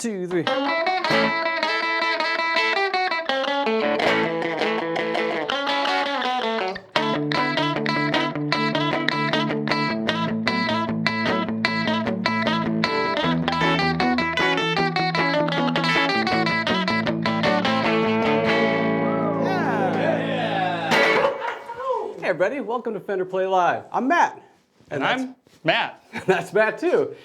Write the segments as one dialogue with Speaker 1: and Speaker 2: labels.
Speaker 1: 2, 3. Hey everybody, welcome to Fender Play Live. I'm Matt.
Speaker 2: And I'm Matt.
Speaker 1: That's Matt too.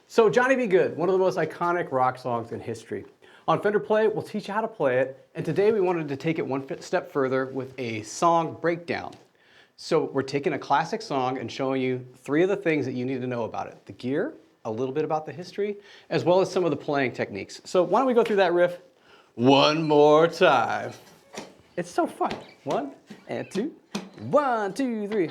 Speaker 1: So Johnny Be Good, one of the most iconic rock songs in history. On Fender Play, we'll teach you how to play it, and today we wanted to take it one step further with a song breakdown. So we're taking a classic song and showing you 3 of the things that you need to know about it. The gear, a little bit about the history, as well as some of the playing techniques. So why don't we go through that riff one more time. It's so fun. 1 and 2. 1, 2, 3.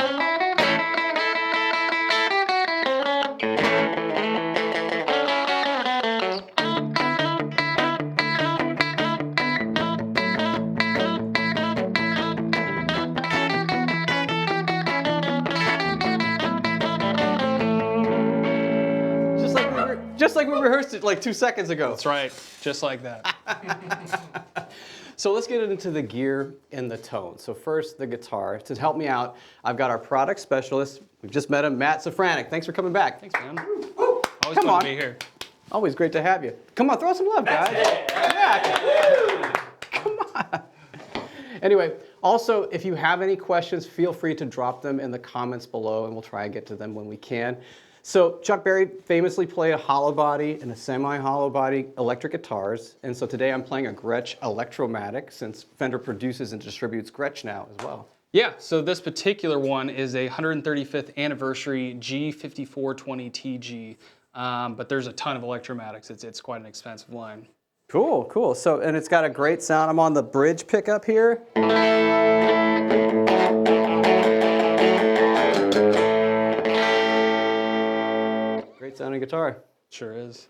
Speaker 1: Just like we rehearsed it like 2 seconds ago.
Speaker 2: That's right, just like that.
Speaker 1: So let's get into the gear and the tone. So first, the guitar. To help me out, I've got our product specialist. We've just met him, Matt Safranek. Thanks for coming back.
Speaker 2: Thanks, man. Always fun to be here.
Speaker 1: Always great to have you. Come on, throw some love, guys. Yeah. Come on. Anyway, also, if you have any questions, feel free to drop them in the comments below, and we'll try and get to them when we can. So Chuck Berry famously played a hollow body and a semi-hollow body electric guitars, and so today I'm playing a Gretsch Electromatic, since Fender produces and distributes Gretsch now as well.
Speaker 2: Yeah, so this particular one is a 135th anniversary G5420TG, but there's a ton of Electromatics. It's quite an expensive line.
Speaker 1: Cool, cool. So, and it's got a great sound. I'm on the bridge pickup here. Great sounding guitar.
Speaker 2: Sure is.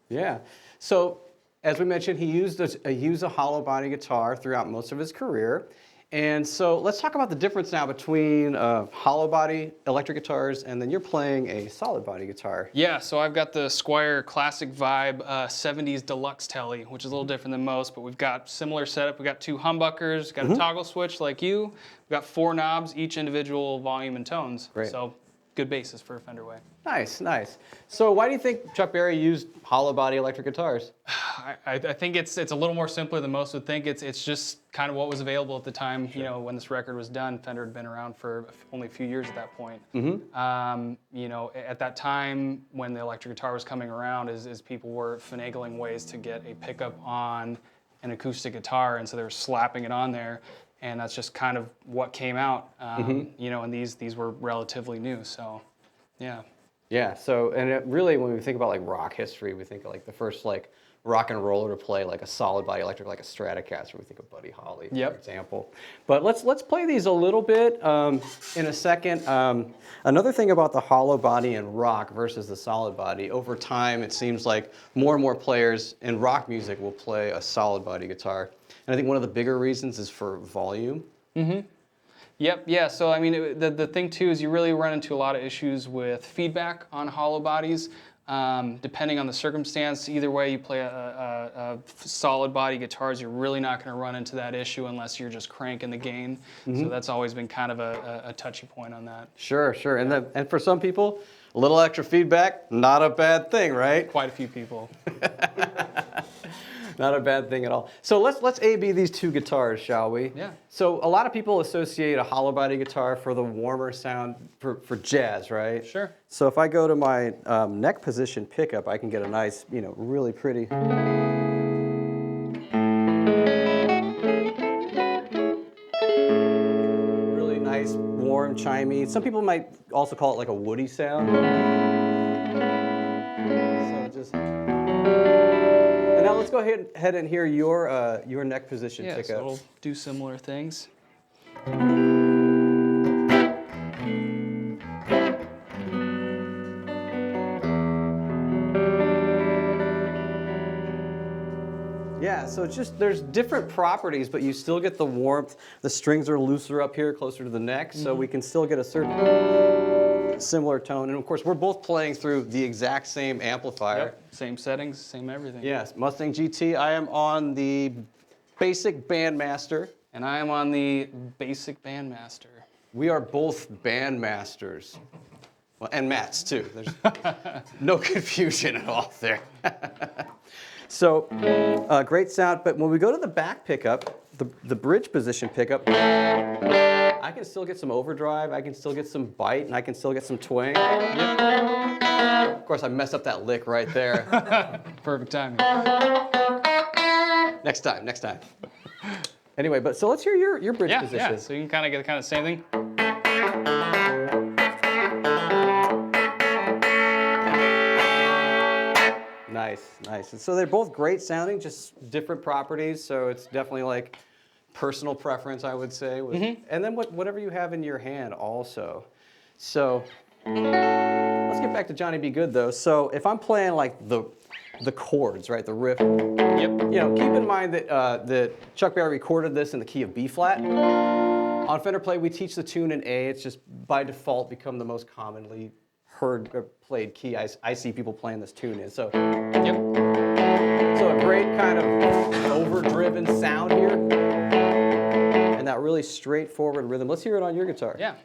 Speaker 1: Yeah. So, as we mentioned, he used a hollow body guitar throughout most of his career. And so let's talk about the difference now between hollow body electric guitars and then you're playing a solid body guitar.
Speaker 2: Yeah, so I've got the Squier Classic Vibe 70s Deluxe Telly, which is a little different than most, but we've got similar setup. We've got 2 humbuckers, got a toggle switch like you. We've got 4 knobs, each individual volume and tones.
Speaker 1: Great.
Speaker 2: So good basis for a Fender Way.
Speaker 1: Nice, nice. So why do you think Chuck Berry used hollow body electric guitars?
Speaker 2: I think it's a little more simpler than most would think. It's just kind of what was available at the time. Sure. You know, when this record was done, Fender had been around for only a few years at that point. You know, at that time when the electric guitar was coming around, as people were finagling ways to get a pickup on an acoustic guitar, and so they were slapping it on there, and that's just kind of what came out. You know, and these were relatively new, so yeah.
Speaker 1: Yeah, so, and it really, when we think about like rock history, we think of like the first like rock and roller to play like a solid body electric, like a Stratocaster. We think of Buddy Holly, for example. But let's play these a little bit in a second. Another thing about the hollow body in rock versus the solid body, over time it seems like more and more players in rock music will play a solid body guitar. And I think one of the bigger reasons is for volume.
Speaker 2: Yep, yeah, so I mean, the thing too is you really run into a lot of issues with feedback on hollow bodies. Depending on the circumstance, either way you play a solid body guitars, you're really not going to run into that issue unless you're just cranking the gain. So that's always been kind of a touchy point on that.
Speaker 1: Sure, sure. And and for some people, a little extra feedback, not a bad thing, right?
Speaker 2: Quite a few people.
Speaker 1: Not a bad thing at all. So let's A/B these 2 guitars, shall we?
Speaker 2: Yeah.
Speaker 1: So a lot of people associate a hollow body guitar for the warmer sound for jazz, right?
Speaker 2: Sure.
Speaker 1: So if I go to my neck position pickup, I can get a nice, you know, really pretty. Really nice, warm, chimey. Some people might also call it like a woody sound. So just. And now let's go ahead and hear your neck position pickup.
Speaker 2: So it'll do similar things.
Speaker 1: Yeah, so it's just, there's different properties, but you still get the warmth. The strings are looser up here, closer to the neck, so we can still get a certain... similar tone. And of course, we're both playing through the exact same amplifier.
Speaker 2: Yep. Same settings, same everything.
Speaker 1: Yes, Mustang GT. I am on the basic Bandmaster.
Speaker 2: And I am on the basic Bandmaster.
Speaker 1: We are both Bandmasters. Well, and Matt's too. There's no confusion at all there. So, great sound. But when we go to the back pickup, the bridge position pickup, I can still get some overdrive, I can still get some bite, and I can still get some twang. Yep. Of course, I messed up that lick right there.
Speaker 2: Perfect timing.
Speaker 1: Next time. Anyway, but so let's hear your bridge position.
Speaker 2: Yeah, so you can kind of get the kind of same thing.
Speaker 1: Nice. And so they're both great sounding, just different properties. So it's definitely like personal preference, I would say. And then whatever you have in your hand also. So let's get back to Johnny B. Goode though. So if I'm playing like the chords, right, the riff.
Speaker 2: Yep.
Speaker 1: You know, keep in mind that Chuck Berry recorded this in the key of B flat. On Fender Play, we teach the tune in A. It's just by default become the most commonly heard or played key I see people playing this tune in. So,
Speaker 2: Yep.
Speaker 1: so a great kind of overdriven sound here, and that really straightforward rhythm. Let's hear it on your guitar.
Speaker 2: Yeah.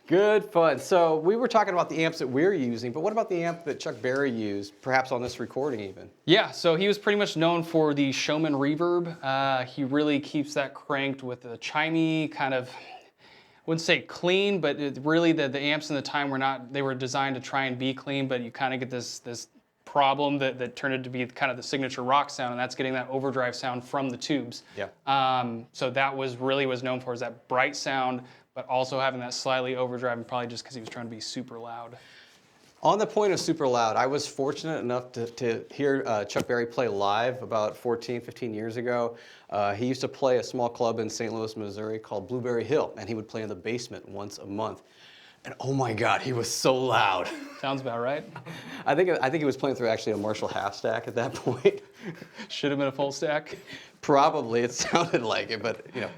Speaker 1: Good fun. So we were talking about the amps that we're using, but what about the amp that Chuck Berry used, perhaps on this recording even?
Speaker 2: Yeah, so he was pretty much known for the Showman reverb. He really keeps that cranked with a chimey kind of, wouldn't say clean, but really the amps in the time they were designed to try and be clean, but you kind of get this problem that turned it to be kind of the signature rock sound, and that's getting that overdrive sound from the tubes.
Speaker 1: Yeah.
Speaker 2: So that was known for is that bright sound, but also having that slightly overdrive, and probably just because he was trying to be super loud.
Speaker 1: On the point of super loud, I was fortunate enough to hear Chuck Berry play live about 14, 15 years ago. He used to play a small club in St. Louis, Missouri called Blueberry Hill, and he would play in the basement once a month. And oh my God, he was so loud.
Speaker 2: Sounds about right.
Speaker 1: I think he was playing through actually a Marshall half stack at that point.
Speaker 2: Should have been a full stack.
Speaker 1: Probably, it sounded like it, but you know,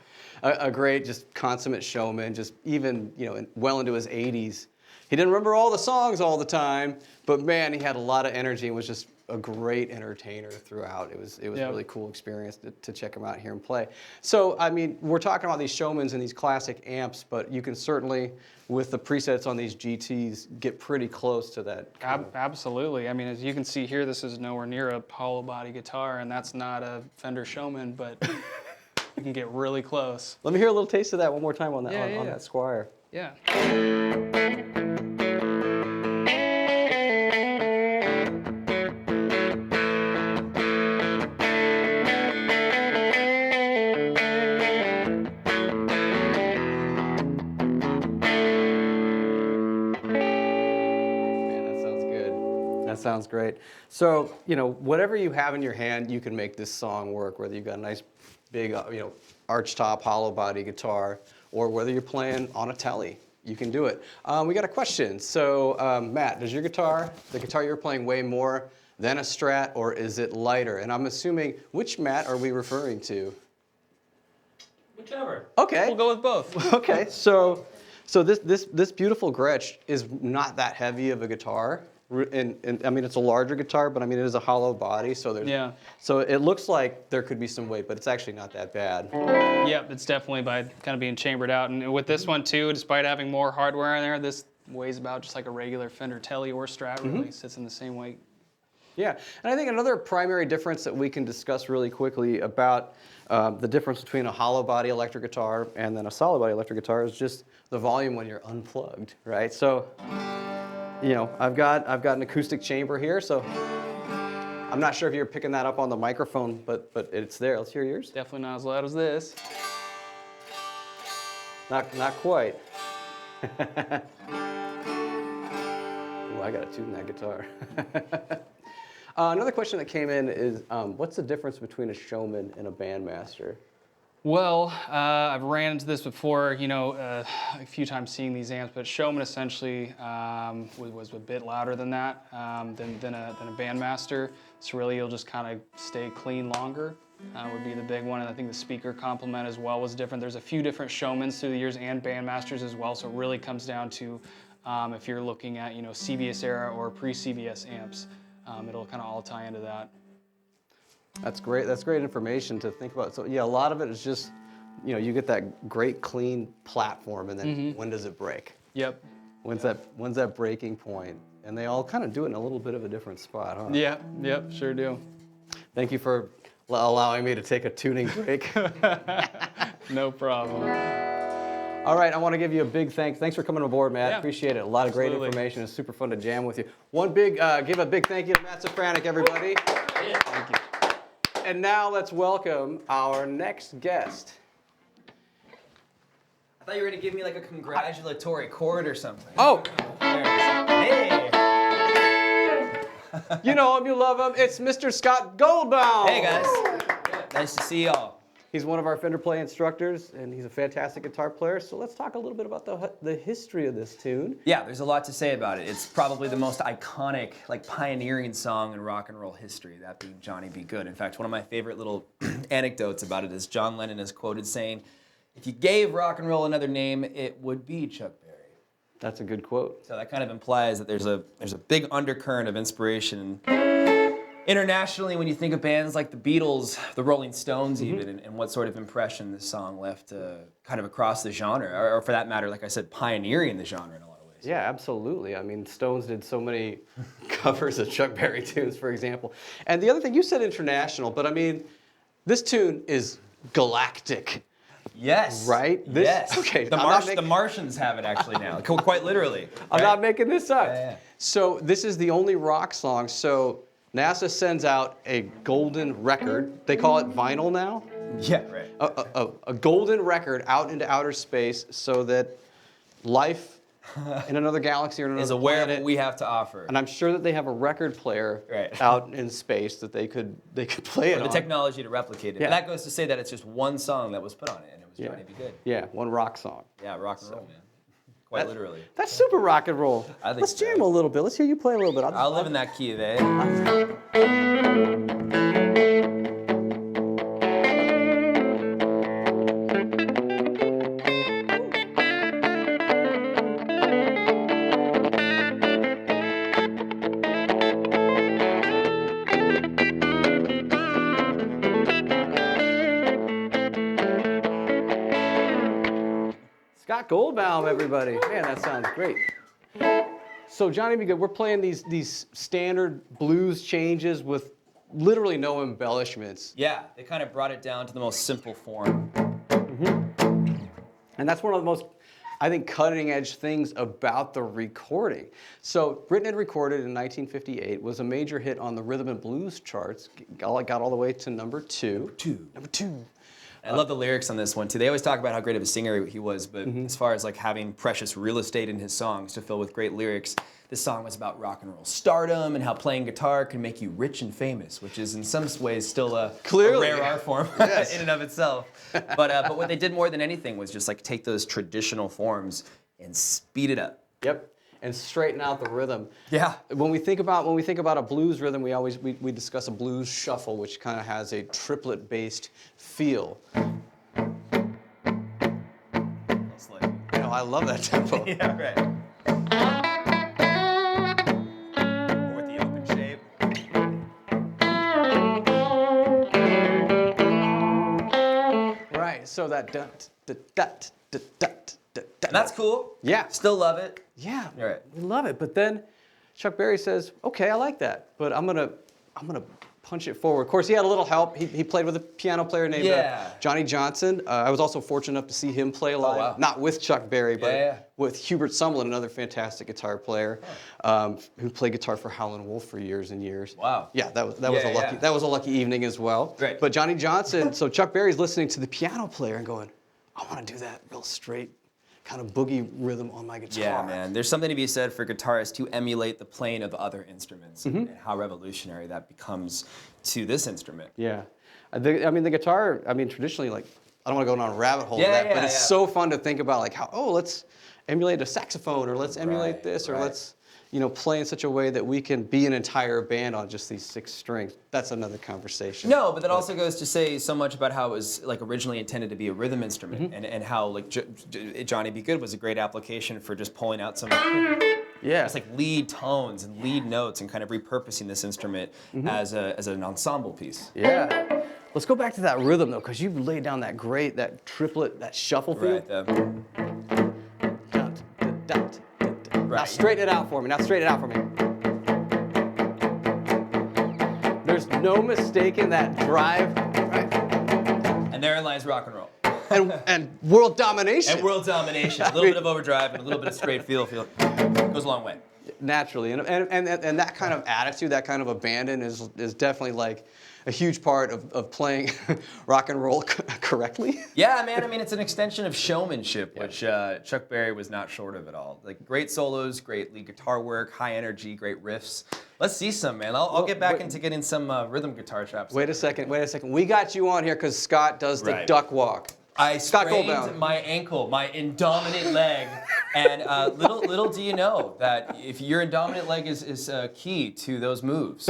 Speaker 1: a great, just consummate showman, just even, you know, well into his 80s. He didn't remember all the songs all the time, but man, he had a lot of energy and was just a great entertainer throughout. It was
Speaker 2: Yeah.
Speaker 1: a really cool experience to check him out here and play. So, I mean, we're talking about these showmans and these classic amps, but you can certainly, with the presets on these GTs, get pretty close to that.
Speaker 2: Absolutely. I mean, as you can see here, this is nowhere near a hollow body guitar, and that's not a Fender Showman, but you can get really close.
Speaker 1: Let me hear a little taste of that one more time on that,
Speaker 2: Yeah,
Speaker 1: on
Speaker 2: yeah.
Speaker 1: that Squire.
Speaker 2: Yeah.
Speaker 1: That sounds great. So, you know, whatever you have in your hand, you can make this song work, whether you've got a nice big, you know, archtop hollow body guitar, or whether you're playing on a telly, you can do it. We got a question. So, Matt, does your guitar, the guitar you're playing, weigh more than a Strat, or is it lighter? And I'm assuming, which Matt are we referring to?
Speaker 3: Whichever.
Speaker 1: Okay.
Speaker 2: We'll go with both.
Speaker 1: Okay, so this beautiful Gretsch is not that heavy of a guitar. And I mean, it's a larger guitar, but I mean, it is a hollow body, so there's,
Speaker 2: Yeah.
Speaker 1: so it looks like there could be some weight, but it's actually not that bad.
Speaker 2: Yep, it's definitely by kind of being chambered out. And with this one too, despite having more hardware in there, this weighs about just like a regular Fender Tele or Strat, really sits in the same weight.
Speaker 1: Yeah, and I think another primary difference that we can discuss really quickly about the difference between a hollow body electric guitar and then a solid body electric guitar is just the volume when you're unplugged, right? So you know, I've got an acoustic chamber here, so I'm not sure if you're picking that up on the microphone, but it's there. Let's hear yours.
Speaker 2: Definitely not as loud as this.
Speaker 1: Not quite. Ooh, I gotta tune that guitar. Another question that came in is, what's the difference between a showman and a bandmaster?
Speaker 2: Well, I've ran into this before, you know, a few times seeing these amps, but showman essentially was a bit louder than that, than a bandmaster. So really, you'll just kind of stay clean longer. Would be the big one, and I think the speaker complement as well was different. There's a few different showmans through the years and bandmasters as well, so it really comes down to if you're looking at, you know, CBS era or pre-CBS amps, it'll kind of all tie into that.
Speaker 1: That's great. That's great information to think about. So yeah, a lot of it is just, you know, you get that great clean platform, and then when does it break?
Speaker 2: Yep.
Speaker 1: When's that breaking point? And they all kind of do it in a little bit of a different spot, huh?
Speaker 2: Yeah. Yep. Sure do.
Speaker 1: Thank you for allowing me to take a tuning break.
Speaker 2: No problem.
Speaker 1: All right, I want to give you a big thanks. Thanks for coming aboard, Matt.
Speaker 2: Yeah,
Speaker 1: appreciate it. A lot of great information. It's super fun to jam with you. Give a big thank you to Matt Safranek, everybody.
Speaker 2: Yeah. Thank you.
Speaker 1: And now let's welcome our next guest.
Speaker 3: I thought you were going to give me like a congratulatory chord or something.
Speaker 1: Oh,
Speaker 3: There it is. Hey!
Speaker 1: you know him, you love him. It's Mr. Scott Goldbaum.
Speaker 3: Hey guys. Nice to see y'all.
Speaker 1: He's one of our Fender play instructors, and he's a fantastic guitar player. So let's talk a little bit about the history of this tune.
Speaker 3: Yeah, there's a lot to say about it. It's probably the most iconic, like pioneering song in rock and roll history, that being Johnny Be Good. In fact, one of my favorite little anecdotes about it is John Lennon is quoted saying, "If you gave rock and roll another name, it would be Chuck Berry."
Speaker 1: That's a good quote.
Speaker 3: So that kind of implies that there's a big undercurrent of inspiration internationally, when you think of bands like the Beatles, the Rolling Stones even, and what sort of impression this song left kind of across the genre, or for that matter, like I said, pioneering the genre in a lot of ways.
Speaker 1: Yeah, absolutely. I mean, Stones did so many covers of Chuck Berry tunes, for example. And the other thing, you said international, but I mean, this tune is galactic.
Speaker 3: Yes.
Speaker 1: Right?
Speaker 3: Yes.
Speaker 1: Okay.
Speaker 3: The Martians have it actually now, quite literally.
Speaker 1: I'm not making this up.
Speaker 3: Yeah.
Speaker 1: So this is the only rock song. So NASA sends out a golden record. They call it vinyl now.
Speaker 3: Yeah, right.
Speaker 1: A golden record out into outer space so that life in another galaxy or another
Speaker 3: Is aware
Speaker 1: planet,
Speaker 3: of what we have to offer.
Speaker 1: and I'm sure that they have a record player
Speaker 3: Right.
Speaker 1: out in space that they could play it
Speaker 3: the
Speaker 1: on.
Speaker 3: technology to replicate it.
Speaker 1: Yeah.
Speaker 3: And that goes to say that it's just one song that was put on it, and it was
Speaker 1: Yeah.
Speaker 3: Johnny Be Good.
Speaker 1: Yeah, one rock song.
Speaker 3: Yeah, rock and roll, man. Quite literally.
Speaker 1: That's super rock and roll.
Speaker 3: I think
Speaker 1: Let's
Speaker 3: so.
Speaker 1: jam a little bit. Let's hear you play a little bit.
Speaker 3: I'll live in that key of A.
Speaker 1: Scott Goldbaum, everybody. Man, that sounds great. So Johnny Be Good, we're playing these standard blues changes with literally no embellishments.
Speaker 3: Yeah, they kind of brought it down to the most simple form.
Speaker 1: And that's one of the most, I think, cutting edge things about the recording. So written and recorded in 1958, was a major hit on the rhythm and blues charts. Got all the way to number two. Number two.
Speaker 3: I love the lyrics on this one too. They always talk about how great of a singer he was, but as far as like having precious real estate in his songs to fill with great lyrics, this song was about rock and roll stardom and how playing guitar can make you rich and famous, which is in some ways still a rare art form
Speaker 1: Yes.
Speaker 3: in and of itself. But what they did more than anything was just like take those traditional forms and speed it up.
Speaker 1: Yep. And straighten out the rhythm.
Speaker 3: Yeah.
Speaker 1: When we think about a blues rhythm, we discuss a blues shuffle, which kind of has a triplet-based feel. You know, I love that tempo.
Speaker 3: Yeah, right. Or with the open shape.
Speaker 1: Right. So that dut, dut, dut, dut, dut, dut, dut.
Speaker 3: That's cool.
Speaker 1: Yeah.
Speaker 3: Still love it.
Speaker 1: Yeah.
Speaker 3: Right.
Speaker 1: We love it. But then Chuck Berry says, "Okay, I like that, but I'm gonna punch it forward. Of course, he had a little help. He played with a piano player named Johnny Johnson. I was also fortunate enough to see him play live,
Speaker 3: wow.
Speaker 1: not with Chuck Berry, but with Hubert Sumlin, another fantastic guitar player, who played guitar for Howlin' Wolf for years and years.
Speaker 3: Wow.
Speaker 1: Yeah, that was a lucky evening as well.
Speaker 3: Right.
Speaker 1: But Johnny Johnson, so Chuck Berry's listening to the piano player and going, I want to do that real straight kind of boogie rhythm on my guitar.
Speaker 3: Yeah, man. There's something to be said for guitarists to emulate the playing of other instruments and how revolutionary that becomes to this instrument.
Speaker 1: Yeah. The guitar, traditionally, like, I don't want to go down a rabbit hole with that, but it's so fun to think about, like, let's emulate a saxophone, or let's emulate this, or let's, play in such a way that we can be an entire band on just these 6 strings. That's another conversation.
Speaker 3: No, but that also goes to say so much about how it was like originally intended to be a rhythm instrument, and how like Johnny B. Goode was a great application for just pulling out some just like lead tones and lead notes and kind of repurposing this instrument as an ensemble piece.
Speaker 1: Yeah. Let's go back to that rhythm though, because you laid down that triplet, that shuffle feel.
Speaker 3: Right.
Speaker 1: Now straighten it out for me. There's no mistaking that drive. Right.
Speaker 3: And therein lies rock and roll.
Speaker 1: And world domination.
Speaker 3: And world domination. A little bit of overdrive and a little bit of straight feel goes a long way.
Speaker 1: Naturally, and that kind of attitude, that kind of abandon is definitely like a huge part of playing rock and roll correctly.
Speaker 3: Yeah, man. I mean, it's an extension of showmanship, which Chuck Berry was not short of at all. Like great solos, great lead guitar work, high energy, great riffs. Let's see some, man. I'll get back into getting some rhythm guitar chops.
Speaker 1: Wait a second. We got you on here because Scott does the duck walk.
Speaker 3: I
Speaker 1: Scott
Speaker 3: sprained
Speaker 1: Goldbaum.
Speaker 3: my ankle, my indominant leg, and little do you know that if your indominant leg is key to those moves.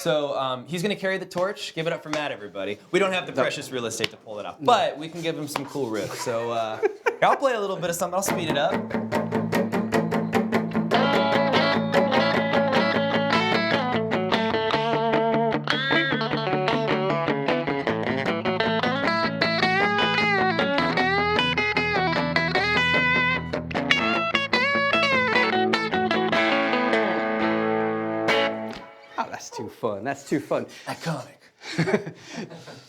Speaker 3: So he's going to carry the torch. Give it up for Matt, everybody. We don't have the precious real estate to pull it off, but we can give him some cool riffs. So I'll play a little bit of something. I'll speed it up.
Speaker 1: That's too fun.
Speaker 3: Iconic.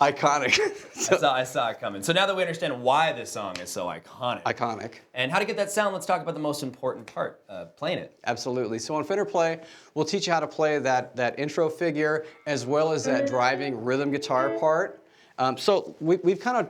Speaker 1: Iconic.
Speaker 3: I saw it coming. So now that we understand why this song is so iconic. And how to get that sound, let's talk about the most important part, playing it.
Speaker 1: Absolutely. So on Fender Play, we'll teach you how to play that intro figure as well as that driving rhythm guitar part. So we've kind of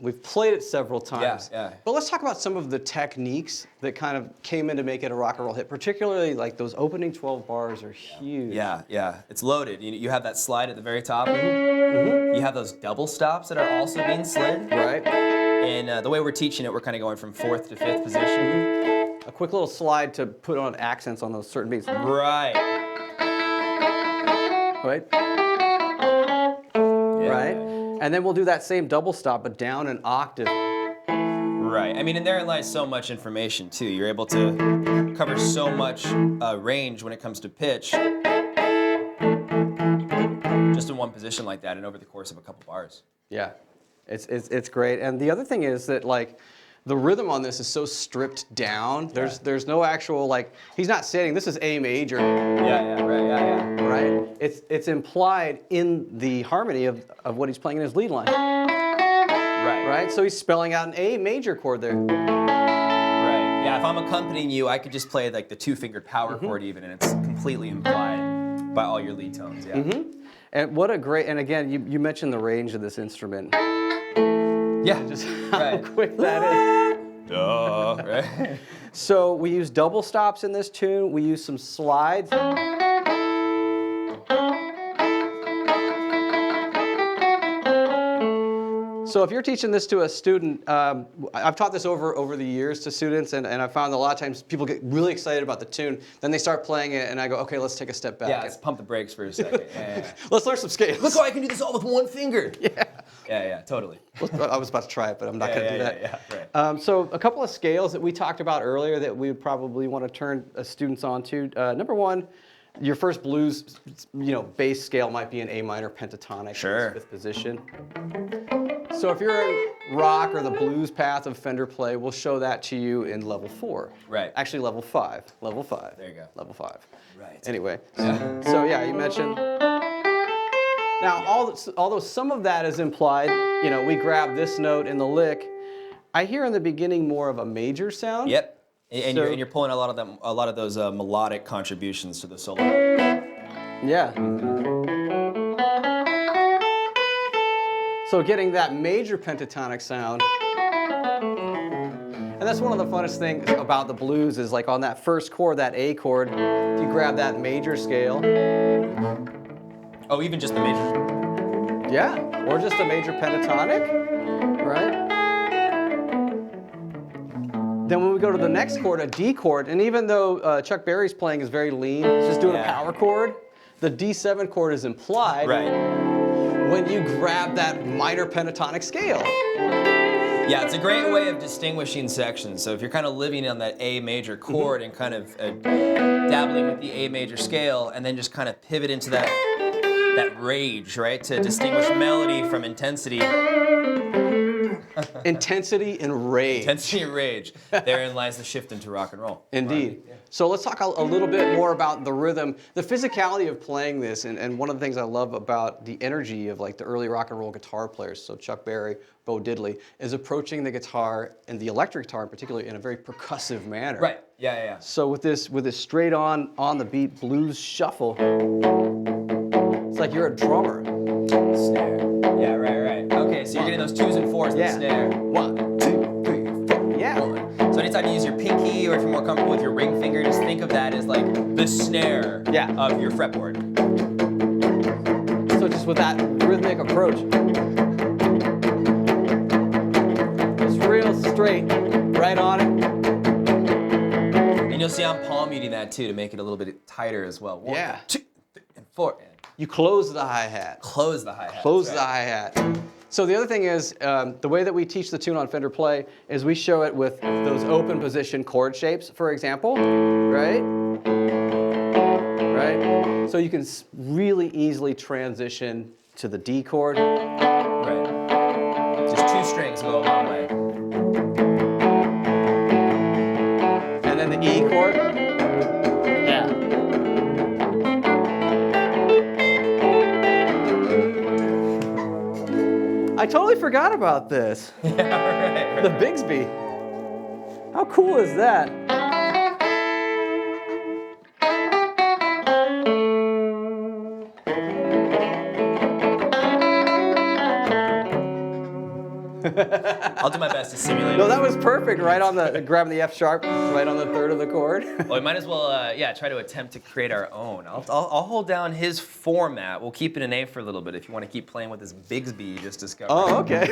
Speaker 1: we've played it several times.
Speaker 3: Yeah.
Speaker 1: But let's talk about some of the techniques that kind of came in to make it a rock and roll hit, particularly like those opening 12 bars are huge.
Speaker 3: Yeah. It's loaded. You have that slide at the very top. You have those double stops that are also being slid.
Speaker 1: Right.
Speaker 3: And the way we're teaching it, we're kind of going from 4th to 5th position.
Speaker 1: A quick little slide to put on accents on those certain beats.
Speaker 3: Right.
Speaker 1: Right? And then we'll do that same double stop, but down an octave.
Speaker 3: Right. I mean, and therein lies so much information, too. You're able to cover so much range when it comes to pitch just in one position like that and over the course of a couple bars.
Speaker 1: Yeah. It's great. And the other thing is that, like, the rhythm on this is so stripped down. There's no actual, like, he's not saying this is A major. Right? It's implied in the harmony of what he's playing in his lead line. Right? So he's spelling out an A major chord there.
Speaker 3: Right. Yeah, if I'm accompanying you, I could just play like the 2-fingered power chord even, and it's completely implied by all your lead tones. Yeah.
Speaker 1: And what a great, and again, you mentioned the range of this instrument.
Speaker 3: Yeah.
Speaker 1: Just how quick that is.
Speaker 3: Duh. Right.
Speaker 1: So we use double stops in this tune. We use some slides. So if you're teaching this to a student, I've taught this over the years to students, and I found that a lot of times people get really excited about the tune, then they start playing it, and I go, okay, let's take a step back.
Speaker 3: Yeah, let's pump the brakes for a second. Yeah.
Speaker 1: Let's learn some scales.
Speaker 3: Look how I can do this all with one finger. Yeah, totally.
Speaker 1: I was about to try it, but I'm not going to do that.
Speaker 3: Yeah, right.
Speaker 1: So a couple of scales that we talked about earlier that we would probably want to turn students onto. Number one, your first blues, bass scale might be an A minor pentatonic,
Speaker 3: Sure.
Speaker 1: 5th position. So if you're in rock or the blues path of Fender Play, we'll show that to you in level 4.
Speaker 3: Right.
Speaker 1: Actually, level 5. Level 5.
Speaker 3: There you go.
Speaker 1: Level 5.
Speaker 3: Right.
Speaker 1: Anyway, so yeah, you mentioned. Now, although some of that is implied, you know, we grab this note in the lick, I hear in the beginning more of a major sound.
Speaker 3: Yep. And,
Speaker 1: So-
Speaker 3: you're pulling a lot of those melodic contributions to the solo.
Speaker 1: Yeah. So getting that major pentatonic sound. And that's one of the funnest things about the blues is like on that first chord, that A chord, if you grab that major scale.
Speaker 3: Oh, even just the major.
Speaker 1: Yeah, or just a major pentatonic, right? Then when we go to the next chord, a D chord, and even though Chuck Berry's playing is very lean, it's just doing a power chord, the D7 chord is implied when you grab that minor pentatonic scale.
Speaker 3: Yeah, it's a great way of distinguishing sections. So if you're kind of living on that A major chord and kind of dabbling with the A major scale, and then just kind of pivot into that rage, right, to distinguish melody from intensity.
Speaker 1: Intensity and rage.
Speaker 3: Intensity and rage. Therein lies the shift into rock and roll.
Speaker 1: Indeed. So let's talk a little bit more about the rhythm, the physicality of playing this, and one of the things I love about the energy of like the early rock and roll guitar players, so Chuck Berry, Bo Diddley, is approaching the guitar and the electric guitar in particular in a very percussive manner.
Speaker 3: Right. Yeah.
Speaker 1: So with this straight on the beat blues shuffle, it's like you're a drummer.
Speaker 3: Snare. Yeah, right. Okay, so you're getting those 2s and 4s in the snare.
Speaker 1: 1, 2, 3, 4. Yeah.
Speaker 3: So anytime you use your pinky or if you're more comfortable with your ring finger, just think of that as like the snare of your fretboard.
Speaker 1: So just with that rhythmic approach, it's real straight, right on it.
Speaker 3: And you'll see I'm palm muting that too to make it a little bit tighter as well. 1, 2, 3, and 4. And
Speaker 1: You close the hi-hat.
Speaker 3: close the hi-hat.
Speaker 1: Close the hi-hat. So the other thing is, the way that we teach the tune on Fender Play is we show it with those open position chord shapes, for example, right? Right? So you can really easily transition to the D chord.
Speaker 3: Right. Just 2 strings go a long way.
Speaker 1: And then the E chord. Yeah. I totally forgot about this.
Speaker 3: Yeah, right.
Speaker 1: The Bigsby. How cool is that?
Speaker 3: I'll do my best to simulate
Speaker 1: No,
Speaker 3: it.
Speaker 1: that was perfect. Right on the grabbing the F sharp, right on the third of the chord.
Speaker 3: Well, we might as well, try to attempt to create our own. I'll hold down his format. We'll keep it in A for a little bit if you want to keep playing with this Bigsby you just discovered.
Speaker 1: Oh, okay.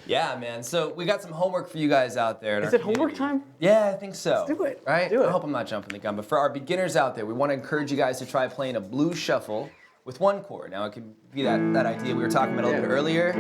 Speaker 3: Yeah, man. So we got some homework for you guys out there.
Speaker 1: Is it homework time?
Speaker 3: Yeah, I think so.
Speaker 1: Let's do it.
Speaker 3: Right?
Speaker 1: Do it.
Speaker 3: I hope I'm not jumping the gun. But for our beginners out there, we want to encourage you guys to try playing a blues shuffle with 1 chord. Now, it could be that idea we were talking about a little bit earlier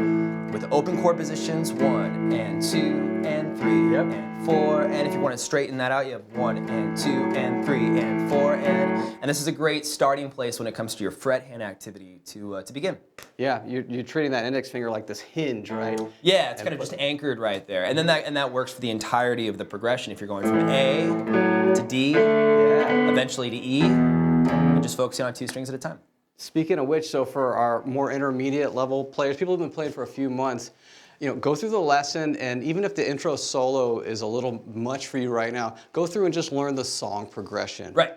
Speaker 3: with open chord positions, 1 and 2 and 3 and 4. And if you want to straighten that out, you have 1 and 2 and 3 and 4 and this is a great starting place when it comes to your fret hand activity to begin.
Speaker 1: Yeah, you're treating that index finger like this hinge, right?
Speaker 3: Yeah, it's kind of just anchored right there. And then that works for the entirety of the progression. If you're going from A to D, eventually to E, and just focusing on 2 strings at a time.
Speaker 1: Speaking of which, so for our more intermediate level players, people who've been playing for a few months, you know, go through the lesson, and even if the intro solo is a little much for you right now, go through and just learn the song progression.
Speaker 3: Right.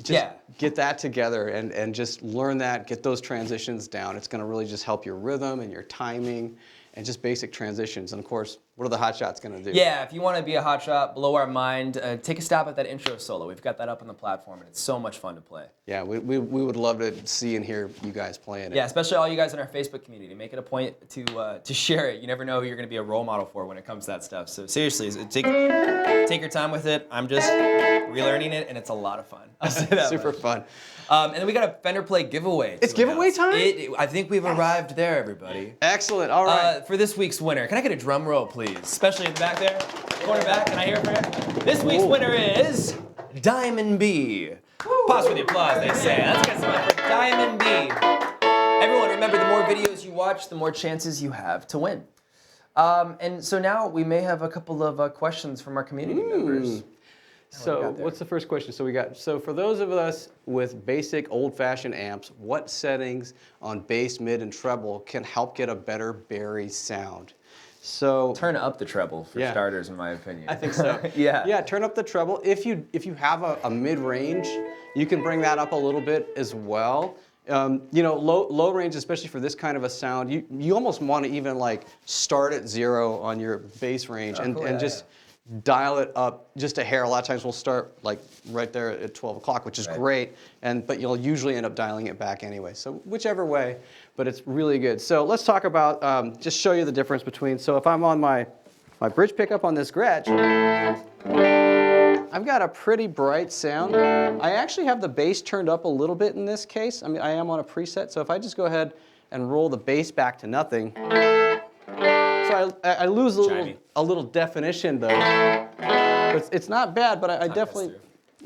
Speaker 1: Just get that together and just learn that, get those transitions down. It's going to really just help your rhythm and your timing and just basic transitions. And of course, what are the hot shots going to do?
Speaker 3: Yeah, if you want to be a hot shot, blow our mind, take a stab at that intro solo. We've got that up on the platform, and it's so much fun to play.
Speaker 1: Yeah, we would love to see and hear you guys playing it.
Speaker 3: Yeah, especially all you guys in our Facebook community. Make it a point to share it. You never know who you're going to be a role model for when it comes to that stuff. So seriously, take your time with it. I'm just relearning it, and it's a lot of fun. I'll say that
Speaker 1: Super
Speaker 3: much.
Speaker 1: fun.
Speaker 3: And then we got a Fender Play giveaway.
Speaker 1: It's giveaway time?
Speaker 3: I think we've arrived there, everybody.
Speaker 1: Excellent. All right.
Speaker 3: For this week's winner, can I get a drum roll, please? Especially in the back there, corner back. Can I hear it for you? This week's winner is Diamond B. Pause for the applause, they say. Let's get some up for Diamond B. Everyone, remember, the more videos you watch, the more chances you have to win. And so now we may have a couple of questions from our community members.
Speaker 1: So what's the first question? So for those of us with basic old-fashioned amps, what settings on bass, mid, and treble can help get a better Barry sound? So
Speaker 3: Turn up the treble for starters, in my opinion.
Speaker 1: I think so. Yeah, turn up the treble. If you have a mid-range, you can bring that up a little bit as well. You know, low range, especially for this kind of a sound, you almost want to even like start at 0 on your bass range and just dial it up just a hair. A lot of times we'll start like right there at 12 o'clock, which is great, but you'll usually end up dialing it back anyway. So whichever way, but it's really good. So let's talk about, just show you the difference between, so if I'm on my bridge pickup on this Gretsch, I've got a pretty bright sound. I actually have the bass turned up a little bit in this case. I mean, I am on a preset, so if I just go ahead and roll the bass back to nothing, so I lose a little definition though. It's not bad, but I definitely,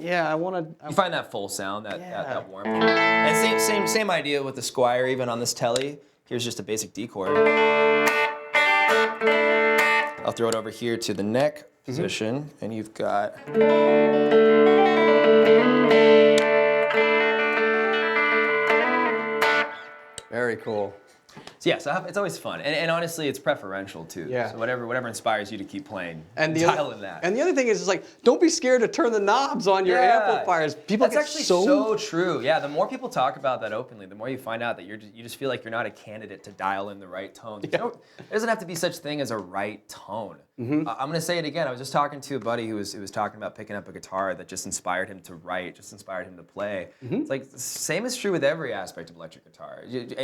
Speaker 1: I want to.
Speaker 3: You find that full sound, that warmth. And same idea with the Squire, even on this Telly. Here's just a basic D chord. I'll throw it over here to the neck position, and you've got.
Speaker 1: Very cool.
Speaker 3: So yeah, so it's always fun, and honestly, it's preferential too.
Speaker 1: Yeah.
Speaker 3: So whatever inspires you to keep playing,
Speaker 1: And
Speaker 3: dial in that.
Speaker 1: And the other thing is like, don't be scared to turn the knobs on your amplifiers. People
Speaker 3: That's
Speaker 1: get
Speaker 3: actually
Speaker 1: so
Speaker 3: so true. Yeah, the more people talk about that openly, the more you find out that you just feel like you're not a candidate to dial in the right tone. There doesn't have to be such thing as a right tone. I'm going to say it again. I was just talking to a buddy who was talking about picking up a guitar that just inspired him to write, just inspired him to play. It's like the same is true with every aspect of electric guitar,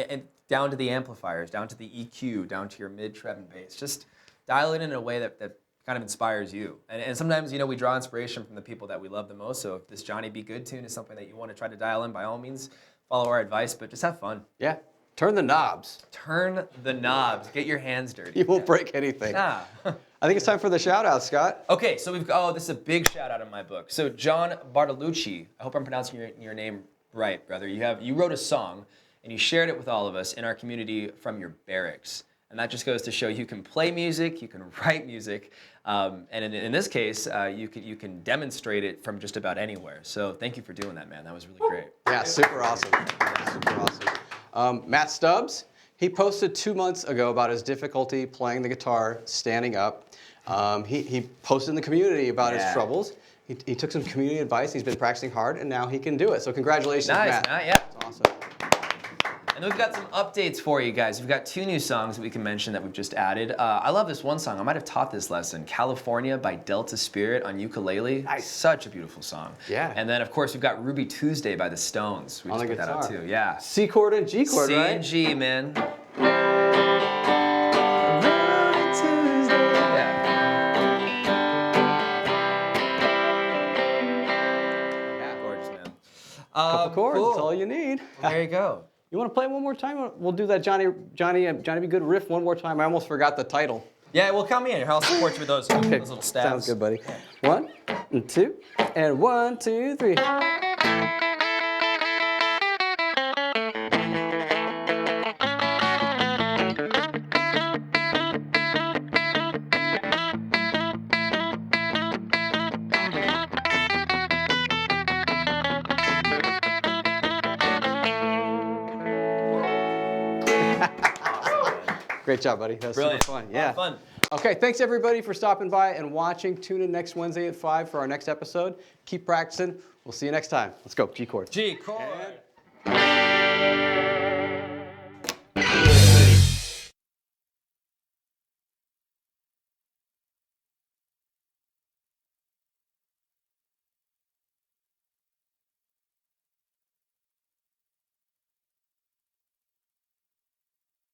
Speaker 3: and down to the amplifiers, down to the EQ, down to your mid, treble, and bass. Just dial it in a way that kind of inspires you. And sometimes, you know, we draw inspiration from the people that we love the most. So if this Johnny B. Goode tune is something that you want to try to dial in, by all means, follow our advice, but just have fun.
Speaker 1: Yeah, turn the knobs.
Speaker 3: Turn the knobs. Get your hands dirty.
Speaker 1: You won't break anything.
Speaker 3: Yeah.
Speaker 1: I think it's time for the shout out, Scott.
Speaker 3: Okay, so this is a big shout out in my book. So John Bartolucci, I hope I'm pronouncing your name right, brother. You wrote a song and you shared it with all of us in our community from your barracks. And that just goes to show you can play music, you can write music, and in this case, you can demonstrate it from just about anywhere. So thank you for doing that, man. That was really great.
Speaker 1: Yeah, super awesome. Super awesome. Matt Stubbs, he posted 2 months ago about his difficulty playing the guitar standing up. He posted in the community about his troubles. He took some community advice. He's been practicing hard, and now he can do it. So congratulations, Matt.
Speaker 3: Nice, yeah.
Speaker 1: That's awesome.
Speaker 3: And we've got some updates for you guys. We've got 2 new songs that we can mention that we've just added. I love this one song. I might have taught this lesson. California by Delta Spirit on ukulele.
Speaker 1: Nice.
Speaker 3: Such a beautiful song.
Speaker 1: Yeah.
Speaker 3: And then, of course, we've got Ruby Tuesday by the Stones. We
Speaker 1: On
Speaker 3: just
Speaker 1: the
Speaker 3: put that out
Speaker 1: guitar.
Speaker 3: too. Yeah.
Speaker 1: C chord and G chord,
Speaker 3: C
Speaker 1: right?
Speaker 3: and G, man.
Speaker 1: Couple chords,
Speaker 3: Cool.
Speaker 1: that's all you need.
Speaker 3: There you go.
Speaker 1: You want to play it one more time? We'll do that Johnny B. Goode riff one more time. I almost forgot the title.
Speaker 3: Yeah, well, come in. I'll support you with those little stabs.
Speaker 1: Sounds good, buddy. 1 and 2, and 1, 2, 3. Great job, buddy. That was
Speaker 3: Brilliant.
Speaker 1: super fun. Yeah.
Speaker 3: Fun.
Speaker 1: Okay, thanks everybody for stopping by and watching. Tune in next Wednesday at 5 for our next episode. Keep practicing. We'll see you next time. Let's go. G chord.
Speaker 3: G chord.